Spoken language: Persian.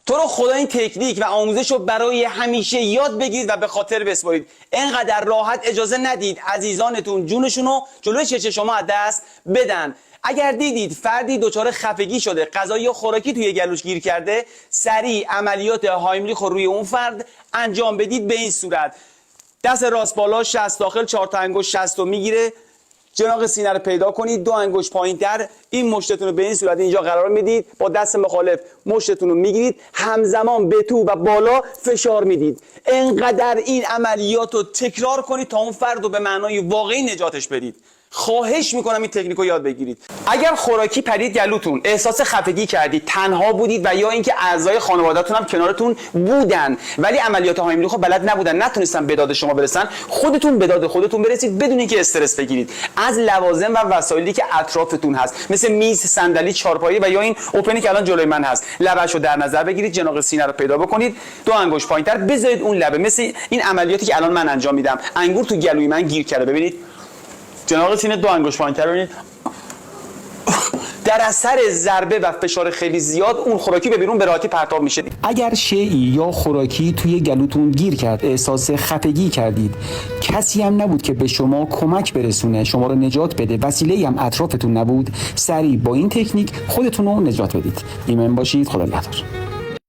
تو رو خدا این تکنیک و آموزش رو برای همیشه یاد بگیرید و به خاطر بسپارید. اینقدر راحت اجازه ندید عزیزانتون جونشون رو جلوی چشم شما از دست بدن. اگر دیدید فردی دچار خفگی شده، غذایی یا خوراکی توی گلوش گیر کرده، سریع عملیات هایملیخ رو روی اون فرد انجام بدید. به این صورت دست راست بالا 60 داخل، 4 تا انگشت 60 رو میگیره، جناق سینه رو پیدا کنید، 2 انگشت پایین‌تر این مشتتون رو به این صورت اینجا قرار میدید، با دست مخالف مشتتون رو میگیرید، همزمان به تو و بالا فشار میدید. انقدر این عملیات رو تکرار کنید تا اون فرد رو به معنای واقعی نجاتش بدید. خواهش میکنم این تکنیک رو یاد بگیرید. اگر خوراکی پرید گلوتون، احساس خفگی کردید، تنها بودید و یا اینکه اعضای خانواده‌تون هم کنارتون بودن ولی عملیات هایملیخ رو بلد نبودن، نتونستن به داد شما برسن، خودتون به داد خودتون برسید بدون اینکه استرس بگیرید. از لوازم و وسایلی که اطرافتون هست مثل میز، صندلی، چهارپایه و یا این اوپنی که الان جلوی من هست، لبش رو در نظر بگیرید، جناق سینه رو پیدا بکنید، 2 انگشت پایین‌تر بذارید اون لبه. مثل این عملیاتی که الان من انجام میدم، انگور تو گلوی من گیر کرده، ببینید جناق سینه 2 انگشت پایین‌تر، ببینید در اثر ضربه و فشار خیلی زیاد اون خوراکی به بیرون به راحتی پرتاب میشه. اگر شیئی یا خوراکی توی گلوتون گیر کرد، احساس خفگی کردید، کسی هم نبود که به شما کمک برسونه، شما رو نجات بده، وسیله‌ای هم اطرافتون نبود، سریع با این تکنیک خودتون رو نجات بدید. ایمن باشید. خدا نگهدار.